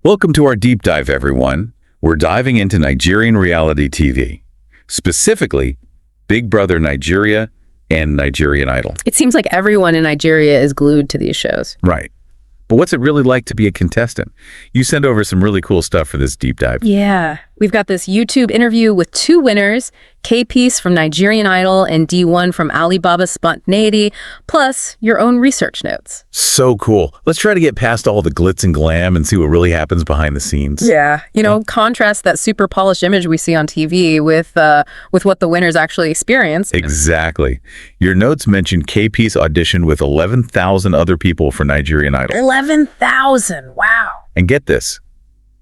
Welcome to our deep dive, everyone. We're diving into Nigerian reality TV, specifically Big Brother Nigeria and Nigerian Idol. It seems like everyone in Nigeria is glued to these shows. Right. But what's it really like to be a contestant? You sent over some really cool stuff for this deep dive. Yeah. We've got this YouTube interview with two winners, K-Piece from Nigerian Idol and D1 from Alibaba's Spontaneity, plus your own research notes. So cool. Let's try to get past all the glitz and glam and see what really happens behind the scenes. Yeah. Contrast that super polished image we see on TV with what the winners actually experience. Exactly. Your notes mentioned K-Piece auditioned with 11,000 other people for Nigerian Idol. 11,000. Wow. And get this.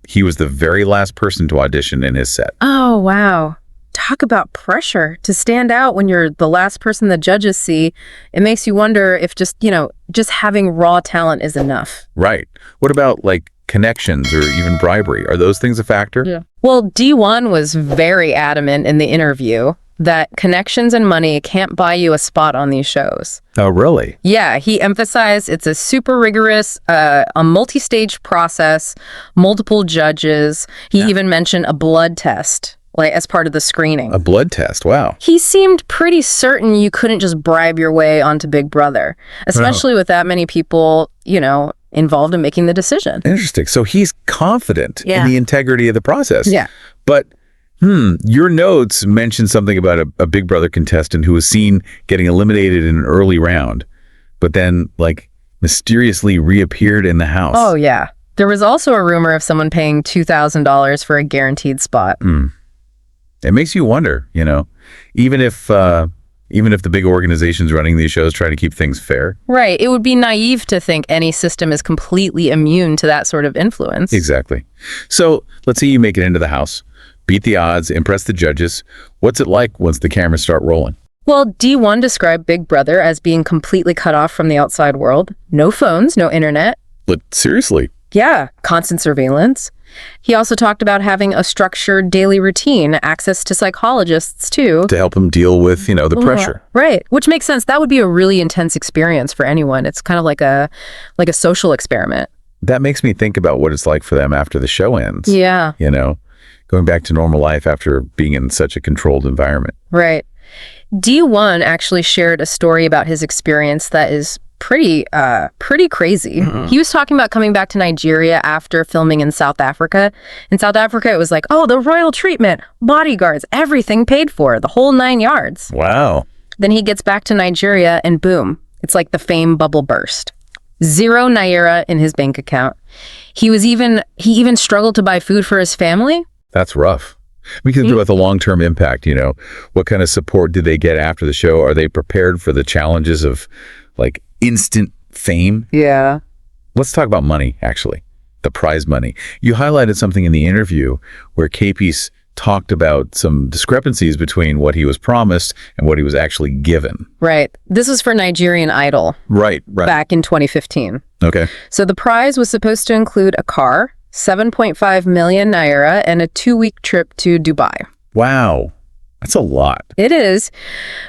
He was the very last person to audition in his set. Oh, wow. Talk about pressure to stand out when you're the last person the judges see. It makes you wonder if just having raw talent is enough. Right. What about connections or even bribery? Are those things a factor? Yeah. Well, D1 was very adamant in the interview that connections and money can't buy you a spot on these shows. Oh, really? Yeah, he emphasized it's a super rigorous, a multi-stage process, multiple judges. He even mentioned a blood test, as part of the screening. A blood test, wow. He seemed pretty certain you couldn't just bribe your way onto Big Brother, especially with that many people, involved in making the decision. Interesting. So he's confident in the integrity of the process. Yeah. But your notes mentioned something about a Big Brother contestant who was seen getting eliminated in an early round, but then mysteriously reappeared in the house. Oh, yeah. There was also a rumor of someone paying $2,000 for a guaranteed spot. It makes you wonder, even if the big organizations running these shows try to keep things fair. Right. It would be naive to think any system is completely immune to that sort of influence. Exactly. So let's say you make it into the house. Beat the odds, impress the judges. What's it like once the cameras start rolling? Well, D1 described Big Brother as being completely cut off from the outside world. No phones, no internet. But seriously? Yeah, constant surveillance. He also talked about having a structured daily routine, access to psychologists, too. To help him deal with, the pressure. Right, which makes sense. That would be a really intense experience for anyone. It's kind of like a social experiment. That makes me think about what it's like for them after the show ends. Yeah. Going back to normal life after being in such a controlled environment. Right. D1 actually shared a story about his experience that is pretty crazy. He was talking about coming back to Nigeria after filming in South Africa. In South Africa, it was like, oh, the royal treatment, bodyguards, everything paid for, the whole 9 yards. Wow. Then he gets back to Nigeria and boom, it's like the fame bubble burst. 0 naira in his bank account. He even struggled to buy food for his family. That's rough. We can think about the long-term impact, What kind of support did they get after the show? Are they prepared for the challenges of instant fame? Yeah. Let's talk about money, actually. The prize money. You highlighted something in the interview where K-Piece talked about some discrepancies between what he was promised and what he was actually given. Right. This was for Nigerian Idol. Right. Back in 2015. Okay. So the prize was supposed to include a car, 7.5 million naira, and a 2-week trip to Dubai. Wow. That's a lot. It is.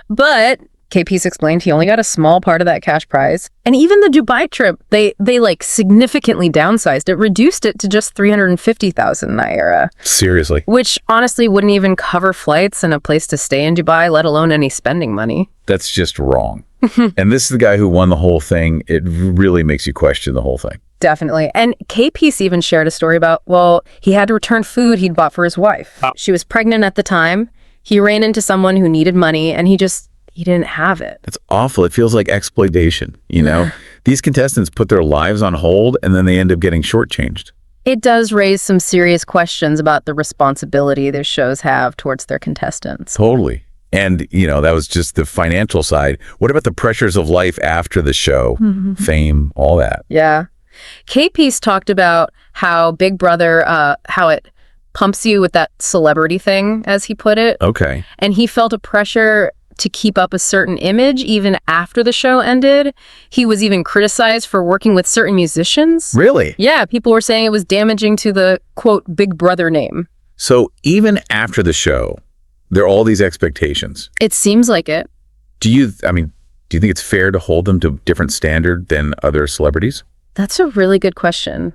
But K-Piece explained he only got a small part of that cash prize. And even the Dubai trip, they significantly downsized it, reduced it to just 350,000 naira. Seriously? Which honestly wouldn't even cover flights and a place to stay in Dubai, let alone any spending money. That's just wrong. And this is the guy who won the whole thing. It really makes you question the whole thing. Definitely. And K-Piece even shared a story about, he had to return food he'd bought for his wife. She was pregnant at the time. He ran into someone who needed money and he didn't have it. That's awful. It feels like exploitation, These contestants put their lives on hold and then they end up getting shortchanged. It does raise some serious questions about the responsibility their shows have towards their contestants. Totally. And, that was just the financial side. What about the pressures of life after the show? Fame, all that. Yeah. K-Piece talked about how Big Brother, how it pumps you with that celebrity thing, as he put it. Okay. And he felt a pressure to keep up a certain image even after the show ended. He was even criticized for working with certain musicians. Really? Yeah, people were saying it was damaging to the, quote, Big Brother name. So even after the show, there are all these expectations. It seems like it. Do you think it's fair to hold them to a different standard than other celebrities? That's a really good question.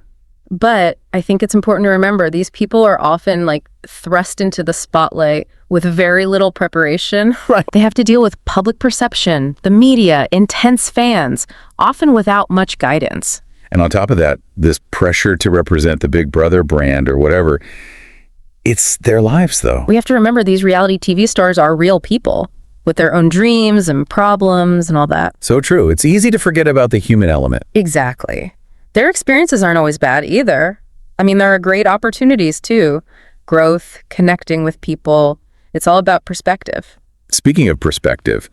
But I think it's important to remember these people are often like thrust into the spotlight with very little preparation. Right. They have to deal with public perception, the media, intense fans, often without much guidance. And on top of that, this pressure to represent the Big Brother brand or whatever, it's their lives, though. We have to remember these reality TV stars are real people with their own dreams and problems and all that. So true. It's easy to forget about the human element. Exactly. Their experiences aren't always bad either. I mean, there are great opportunities too. Growth, connecting with people. It's all about perspective. Speaking of perspective,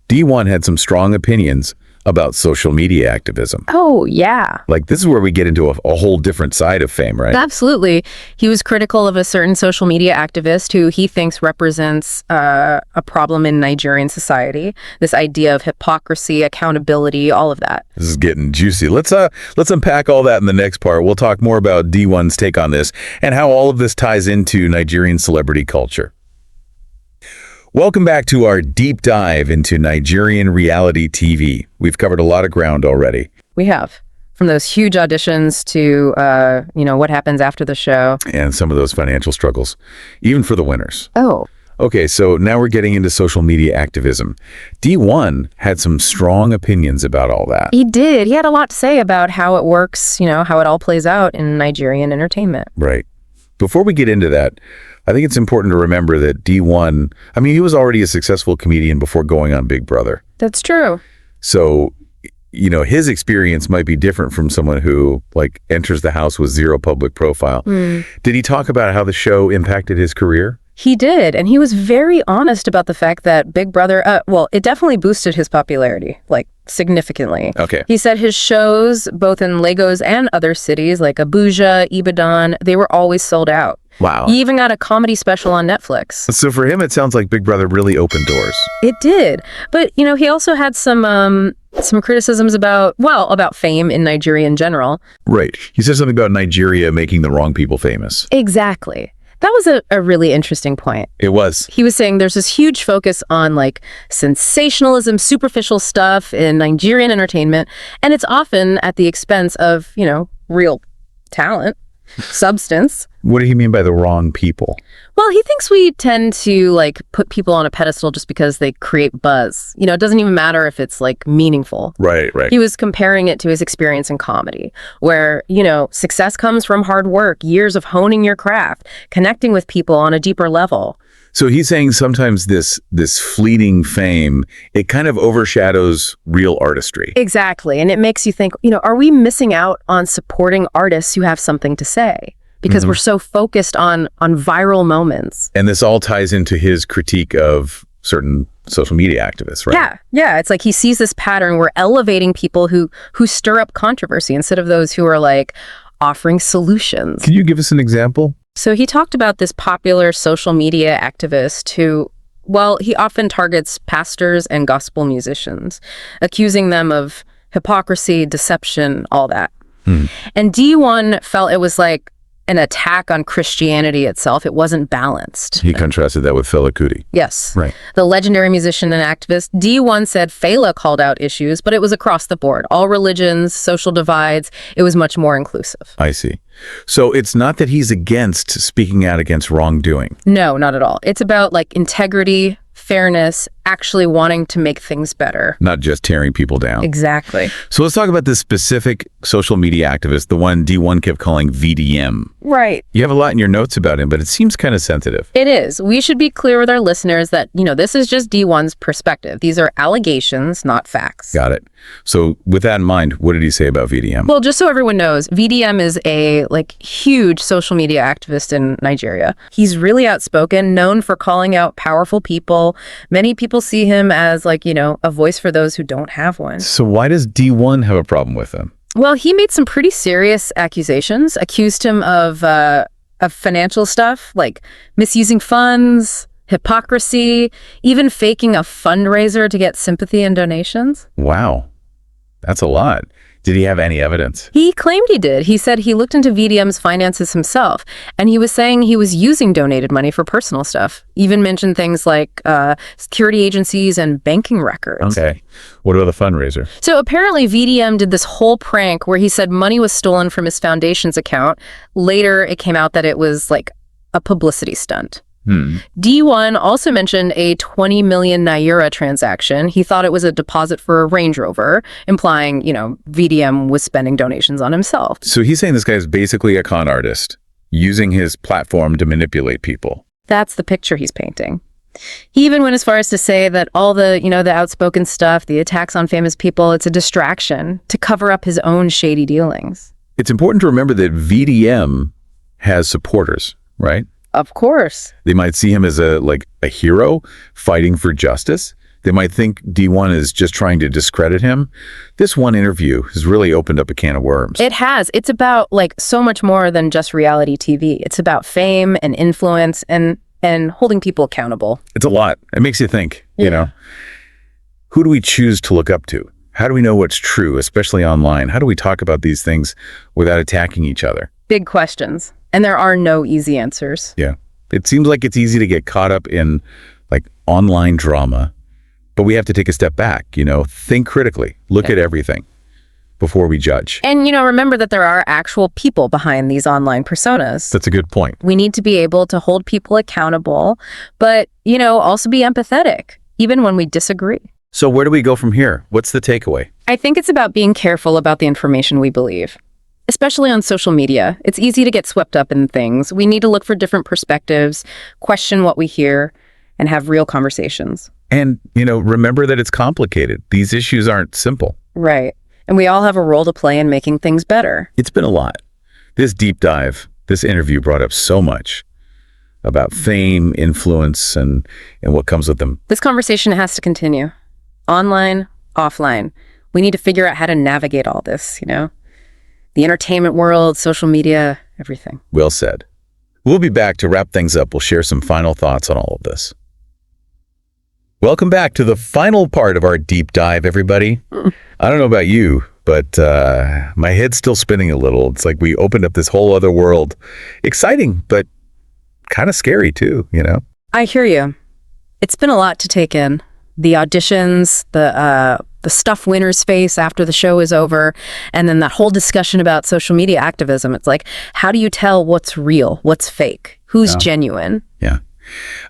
D1 had some strong opinions about social media activism. Oh, yeah. Like, this is where we get into a whole different side of fame, right? Absolutely. He was critical of a certain social media activist who he thinks represents a problem in Nigerian society. This idea of hypocrisy, accountability, all of that. This is getting juicy. Let's unpack all that in the next part. We'll talk more about D1's take on this and how all of this ties into Nigerian celebrity culture. Welcome back to our deep dive into Nigerian reality TV. We've covered a lot of ground already. We have. From those huge auditions to, what happens after the show. And some of those financial struggles, even for the winners. Oh. Okay, so now we're getting into social media activism. D1 had some strong opinions about all that. He did. He had a lot to say about how it works, how it all plays out in Nigerian entertainment. Right. Before we get into that, I think it's important to remember that D1, he was already a successful comedian before going on Big Brother. That's true. So, his experience might be different from someone who, enters the house with zero public profile. Did he talk about how the show impacted his career? He did, and he was very honest about the fact that Big Brother, it definitely boosted his popularity, significantly. Okay. He said his shows, both in Lagos and other cities like Abuja, Ibadan, they were always sold out. Wow. He even got a comedy special on Netflix. So for him, it sounds like Big Brother really opened doors. It did. But, he also had some criticisms about fame in Nigeria in general. Right. He said something about Nigeria making the wrong people famous. Exactly. That was a really interesting point. It was. He was saying there's this huge focus on sensationalism, superficial stuff in Nigerian entertainment, and it's often at the expense of, real talent, substance. What do you mean by the wrong people? Well, he thinks we tend to put people on a pedestal just because they create buzz. It doesn't even matter if it's meaningful. Right. He was comparing it to his experience in comedy, where, success comes from hard work, years of honing your craft, connecting with people on a deeper level. So he's saying sometimes this fleeting fame, it kind of overshadows real artistry. Exactly. And it makes you think, are we missing out on supporting artists who have something to say? Because we're so focused on viral moments. And this all ties into his critique of certain social media activists, right? Yeah. It's like he sees this pattern. We're elevating people who stir up controversy instead of those who are offering solutions. Can you give us an example? So he talked about this popular social media activist who, he often targets pastors and gospel musicians, accusing them of hypocrisy, deception, all that. And D1 felt it was an attack on Christianity itself. It wasn't balanced. He contrasted that with Fela Kuti. Yes. Right. The legendary musician and activist. D1 said Fela called out issues, but it was across the board. All religions, social divides. It was much more inclusive. I see. So it's not that he's against speaking out against wrongdoing. No, not at all. It's about integrity, fairness, actually wanting to make things better. Not just tearing people down. Exactly. So let's talk about this specific social media activist, the one D1 kept calling VDM. Right. You have a lot in your notes about him, but it seems kind of sensitive. It is. We should be clear with our listeners that, this is just D1's perspective. These are allegations, not facts. Got it. So with that in mind, what did he say about VDM? Well, just so everyone knows, VDM is a huge social media activist in Nigeria. He's really outspoken, known for calling out powerful people. Many people see him as a voice for those who don't have one. So why does D1 have a problem with him? Well, he made some pretty serious accusations, accused him of financial stuff, like misusing funds, hypocrisy, even faking a fundraiser to get sympathy and donations. Wow. That's a lot. Did he have any evidence? He claimed he did. He said he looked into VDM's finances himself, and he was saying he was using donated money for personal stuff. Even mentioned things like security agencies and banking records. Okay. What about the fundraiser? So apparently VDM did this whole prank where he said money was stolen from his foundation's account. Later, it came out that it was like a publicity stunt. D1 also mentioned a 20 million Naira transaction. He thought it was a deposit for a Range Rover, implying, VDM was spending donations on himself. So he's saying this guy is basically a con artist, using his platform to manipulate people. That's the picture he's painting. He even went as far as to say that all the, the outspoken stuff, the attacks on famous people, it's a distraction to cover up his own shady dealings. It's important to remember that VDM has supporters, right? Of course. They might see him as a hero fighting for justice. They might think D1 is just trying to discredit him. This one interview has really opened up a can of worms. It has. It's about so much more than just reality TV. It's about fame and influence and holding people accountable. It's a lot. It makes you think, Who do we choose to look up to? How do we know what's true, especially online? How do we talk about these things without attacking each other? Big questions. And there are no easy answers. Yeah. It seems like it's easy to get caught up in online drama, but we have to take a step back, think critically, look at everything before we judge. And, remember that there are actual people behind these online personas. That's a good point. We need to be able to hold people accountable, but, also be empathetic, even when we disagree. So where do we go from here? What's the takeaway? I think it's about being careful about the information we believe. Especially on social media, it's easy to get swept up in things. We need to look for different perspectives, question what we hear, and have real conversations. And, remember that it's complicated. These issues aren't simple. Right. And we all have a role to play in making things better. It's been a lot. This deep dive, this interview brought up so much about fame, influence, and what comes with them. This conversation has to continue. Online, offline. We need to figure out how to navigate all this, The entertainment world, social media, everything. Well said. We'll be back to wrap things up. We'll share some final thoughts on all of this. Welcome back to the final part of our deep dive, everybody. I don't know about you, but my head's still spinning a little. It's like we opened up this whole other world. Exciting, but kind of scary too, I hear you. It's been a lot to take in. The auditions, the stuff winners face after the show is over, and then that whole discussion about social media activism. It's like, how do you tell what's real, what's fake, who's genuine? Yeah.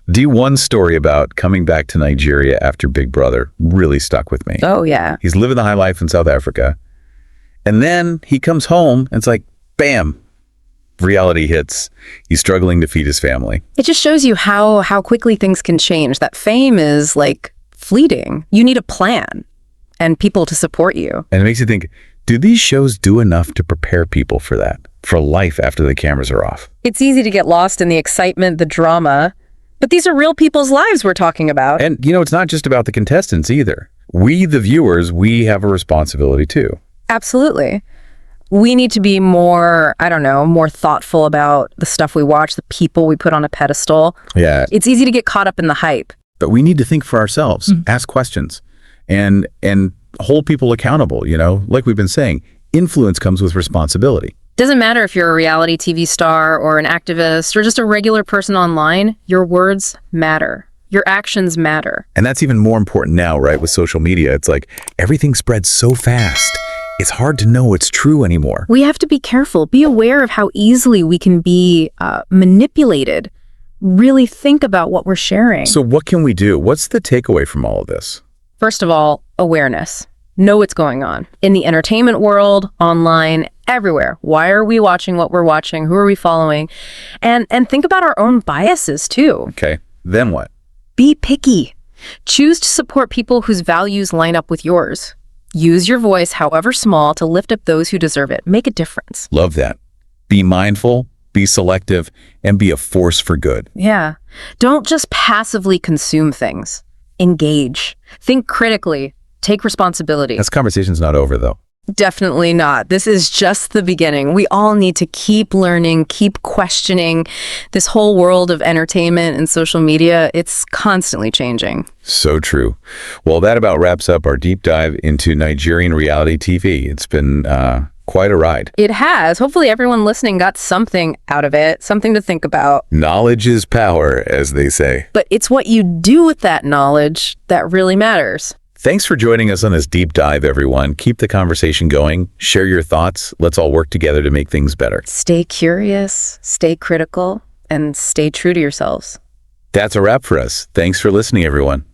D1's story about coming back to Nigeria after Big Brother really stuck with me. Oh, yeah. He's living the high life in South Africa. And then he comes home and it's like, bam, reality hits. He's struggling to feed his family. It just shows you how quickly things can change. That fame is fleeting. You need a plan and people to support you. And it makes you think, do these shows do enough to prepare people for that, for life after the cameras are off? It's easy to get lost in the excitement, the drama, but these are real people's lives we're talking about. And, it's not just about the contestants either. We, the viewers, we have a responsibility too. Absolutely. We need to be more thoughtful about the stuff we watch, the people we put on a pedestal. Yeah. It's easy to get caught up in the hype. But we need to think for ourselves, ask questions, and hold people accountable, like we've been saying. Influence comes with responsibility. Doesn't matter if you're a reality TV star or an activist or just a regular person online, your words matter. Your actions matter. And that's even more important now, right? With social media, it's like everything spreads so fast. It's hard to know what's true anymore. We have to be careful, be aware of how easily we can be manipulated. Really think about what we're sharing. So what can we do? What's the takeaway from all of this? First of all, awareness. Know what's going on. In the entertainment world, online, everywhere. Why are we watching what we're watching? Who are we following? And think about our own biases too. Okay, then what? Be picky. Choose to support people whose values line up with yours. Use your voice, however small, to lift up those who deserve it. Make a difference. Love that. Be mindful, be selective, and be a force for good. Yeah. Don't just passively consume things. Engage. Think critically. Take responsibility. This conversation's not over, though. Definitely not. This is just the beginning. We all need to keep learning, keep questioning. This whole world of entertainment and social media, it's constantly changing. So true. Well, that about wraps up our deep dive into Nigerian reality TV. It's been quite a ride. It has. Hopefully everyone listening got something out of it, something to think about. Knowledge is power, as they say. But it's what you do with that knowledge that really matters. Thanks for joining us on this deep dive, everyone. Keep the conversation going. Share your thoughts. Let's all work together to make things better. Stay curious, stay critical, and stay true to yourselves. That's a wrap for us. Thanks for listening, everyone.